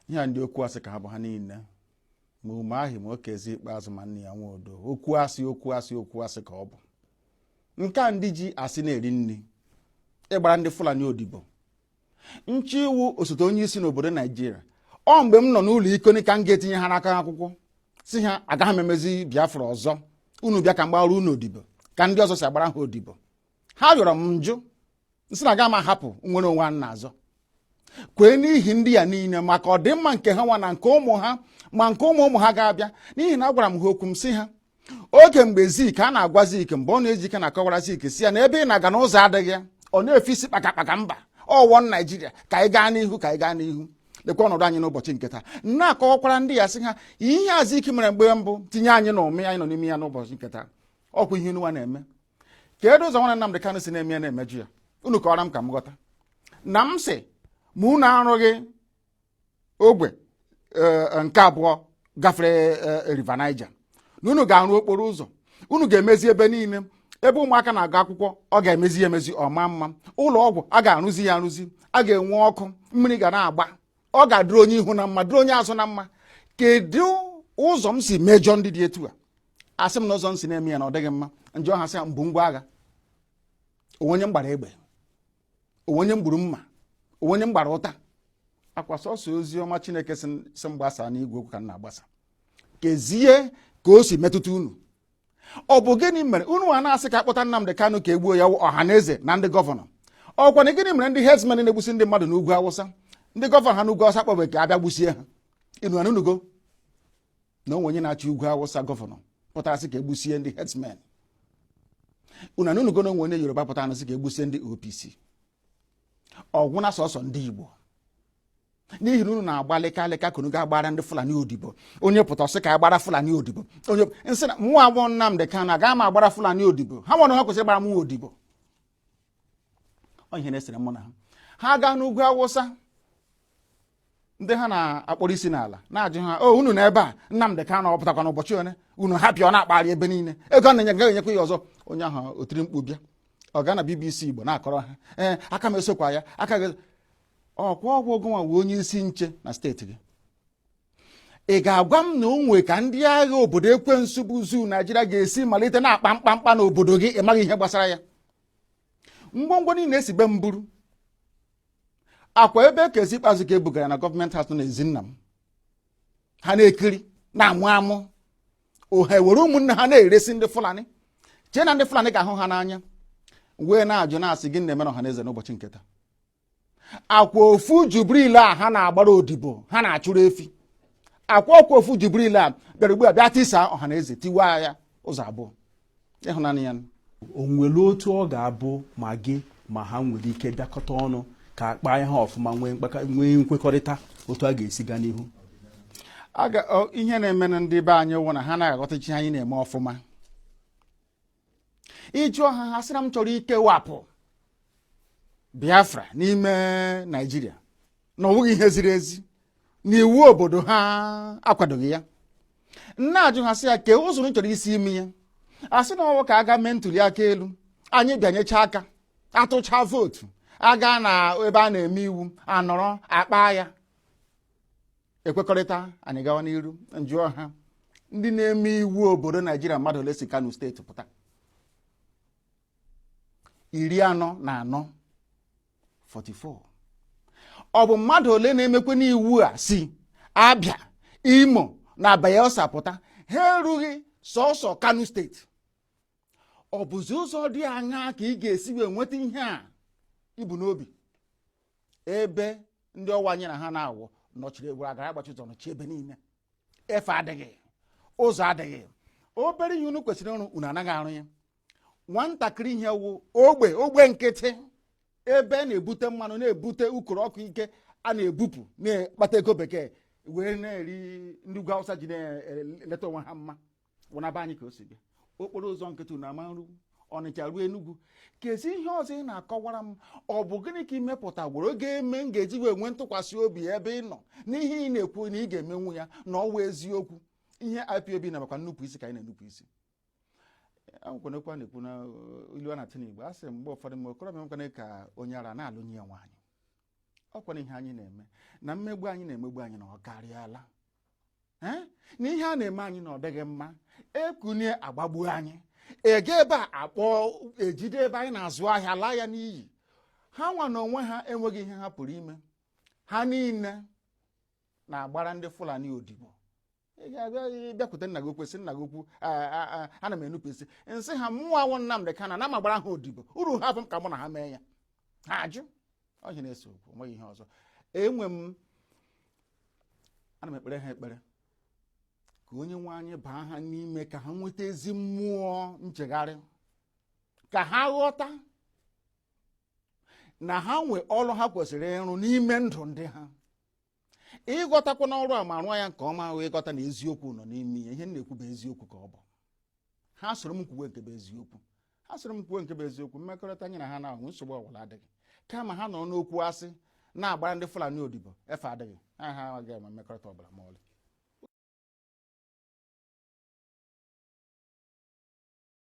ihe ndị okwu asị ka ha bụ ha niile ma ume ahụ ma okezi ikpeazụ ma nne ya nwa odo okwu asị ka ọ bụ nke a ndị ji asị na-eri nri ịgbara ndị Fulani odibo nchi iwu osote onye isi n'obodo Naijiria ọ mgbe m nọ n'ụlọ ikoni ka m ga-etinye ha n'aka akwụkwọ si ha agaghị m emezi Biafra ọzọ unu bịa ka m gbara unu odibo ka ndị ọzọ si agbara ha odibo ha rịọrọ m njụ nsị na aga m ahapụ nwere onwe ha na-azọ kwee n'ihi ndị ya niile maka ọdịmma nke ha nwa na nke ụmụ ha ma nke ụmụ ha ga-abịa n'ihi na agwara m ha okwu m si ha oge mgbe Zik a na-agwa Zik mgbe ọ na-eji ike na-akọwara Zik si ya na ebe ị na-aga n'ụzọ adịghị ya ọ na-efe isi kpakakpaka mba ọwọ Naijiria ka anyị gaa n'ihu lekwa ọnọdụ anyị n'ụbọchị nke taa na-akọwakwara ndị ya sị ha ihe a Zik mere mgbe mbụ tinye anyị na ụmụ anyị nọ n'ime ya n'ụbọchị nke taa ọkwa ihe nwa na-eme ka edo ụzọ nwanne Nnamdi Kanu si na-eme ya na-emeju ya unu kọwara m ka m ghọta na m sị ma unu arụghị ogbe nke abụọ gafere River Niger na unu ga-arụ okporo ụzọ unu ga-emezi ebe niile ebe ụmụaka na-agụ akwụkwọ ọ ga-emezi ya emezi ọma mma ụlọ ọgwụ a ga-arụzi ya arụzi a ga-enwe ọkụ mmiri ga na-agba ọ ga-adịrị onye ihu na mma dịrị onye azụ na mma kedu ụzọ m si mejọ ndị dị etu a asị m na ụzọ m si na-eme ya na ọ dịghị mma njọ ha sị mbụ ngwa agha onwenye m gbara egbe onwenye m gburu mma onwenye m gbara ụta akwa sọsọ ozi ọma Chineke si mgbasa n'igwe okwu ka m na-agbasa kezie ka o si metụta unu ọ bụ gịnị mere unu a na-asị ka akpọta Nnamdi Kanu ka egbuo ya ọha na eze na ndị gọvanọ ọkwa na gịnị mere ndị herdsmen na-egbusi ndị mmadụ n'ugwu Awụsa ndị gọvanọ ha n'ugwu Awụsa kpọbe ka abịa gbusie ha inu anunugo na onwe onye na-achị ugwu Awụsa gọvanọ pụtara sị ka egbusie ndị herdsmen unu anunugo na onwe onye Yoruba pụtara sị ka egbusie ndị OPC ọgwụ na sọsọ ndị Igbo n'ihi na unu na-agbalịka alịka ka unu ga-agbara ndị Fulani odibo onye pụta sị ka ya gbara Fulani odibo onye nsị na mụnwa bụ Nnamdi Kanu agaghị m agbara Fulani odibo ha nwere ha kwesịrị gbara mụ odibo ihe na-esere mụ na ha gaa n'ugwu Awụsa ndị ha na-akpọrọ isi n'ala na-ajụ ha o unu na ebe a Nnamdi Kanu ọ pụtakwa n'ụbọchị one unu hapịa ọ na-akpagharị ebe niile ego na-enye ga-enyekwa ya ọzọ onye ahụ otiri mkpu bịa ọ gaa na BBC Igbo na-akọrọ ha aka m esokwa ya aka gị ọkwa ọgwụ ogonwa wee onye isi nche na steeti gị ị ga-agwa m na onwe ka ndị agha obodo ekwensu bụ zoo Naijiria ga-esi malite na-akpa mkpamkpa n'obodo gị ịmaghị ihe gbasara ya ngwongwo niile esi be mburu akwa ebe Kezi Ikpeazụ ka ebugara na gọọmenti hatụ na Ezinna m ha na-ekiri na-amụ amụ oha were ụmụnne ha na-eresi ndị Fulani chee na ndị Fulani ga-ahụ ha n'anya wee na-ajụ na-asị gị na-eme na ọha na eze n'ụbọchị nke taa akwa ofu Jubril a ha na-agbara odibo ha na-achụrụ efi akwa ofu Jubril a bịara ugbu a bịa tisa ọha na eze tiwa ya ụzọ abụọ ịhụnanya ya o nwere otu ọ ga-abụ ma gị ma ha nwere ike bịakọta ọnụ ka akpa ha ọfụma nwee nkwekọrịta otu a ga-esi gaa n'ihu ihe na-eme na ndị be anyị wụ na ha na-aghọtachi anyị na-eme ọfụma ịjụọ ha sị na m chọrọ ikewapụ Biafra n'ime Naijiria na ọ bụghị ihe ziri ezi na iwu obodo ha akwadoghị ya nna-ajụ ha sị ya kee ụzọ chọrọ isi ime ya asị na ọwụ ka aga mee ntuli aka elu anyị bịanyecha aka atụcha vootu aga na ebe a na-eme iwu anọrọ akpa ya ekwekọrịta anyị gawa n'iru njụọ ha ndị na-eme iwu obodo Naijiria mmadụ ole si Kanu steeti pụta 44 ọ bụ mmadụ ole na-emekwe n'iwu a si Abịa Imo na Bayelsa pụta ha erughị sọsọ Kanu steeti ọ bụzi ụzọ dị anya ka ị ga-esi wee nweta ihe a ibu n'obi ebe ndị ọwa anyị na ha na-awụ nọchiri egwuru agara agbachi ụzọ nọchi ebe niile efe adịghị ụzọ adịghị obere ihe unu kwesịrị ịrụ unu anaghị arụ ya nwatakịrị ihe wụ ogbe nkịtị ebe na-ebute mmanụ na-ebute ukoro ọkụ ike a na-ebupụ na-akpata ego bekee wee na-eri ndị ugwu Awụsa ji na-eleta onwe ha mma wụnaba anyị ka o si bịa okporo ụzọ nkịtị na ama nru Ọnịcha ruo Enugu kezi ihe ọzọ ị na-akọwara m ọ bụ gịnị ka imepụta gworo ga-eme m ga-eji wee nwee ntụkwasị obi ebe ị nọ n'ihe ị na-ekwu na ị ga-emenwu ya na ọwa eziokwu ihe IPOB na-amakwa nnupụ isi ka anyị na-enupụ isi akwenekwa na-ekwu na ilu a na-atụ n'Igbo a sị mgbe ụfọdụ mgbe okorobịa nwekwana ka onye ara na-alụ nye ya nwaanyị ọkwana ihe anyị na-eme na mmegbu anyị na-emegbu anyị na ọ karịala na ihe a na-eme anyị na ọ dịghị mma ekunye agbagbu anyị ege ebe a akpọ ejide ebe anyị na-azụ ahịa laa ya n'iyi. Ha nwa na onwe ha enweghị ihe ha pụrụ ime. Ha niile na-agbara ndị Fulani odibo. Ị ga-abịa bịakwute nna gị okwu sị nna gị okwu ana m enupụ isi nsị ha mmụọ awụ Nnamdi Kanu na m agbara ha odibo uru ha bụ m ka mụ na ha mee ya. Ha ajụ ọhịa na-ese okwu onweghị ihe ọzọ. Ana m ekpere ha ekpere ka onye nwe anyị baa ha n'ime ka ha nweta ezi mmụọ nchegharị, ka ha ghọta na ha nwe ọrụ ha kwesịrị ịrụ n'ime ndụ ndị ha. Ịghọtakwa n'ọrụ a ma rụọ ya nke ọma wee ịghọta na eziokwu nọ n'ime ihe m na-ekwu bụ eziokwu ka ọ bụ. Ha soro m kwuwe nke bụ eziokwu. Ha soro m kwuwe nke bụ eziokwu. Mmekọrịta anyị na ha na-ahụ nsogbu ọbụla adịghị. Kama ha nọ n'okwu asị na-agbara ndị Fulani odibo efe adịghị. Ha agaghị eme mmekọrịta ọbụla ma ọlị.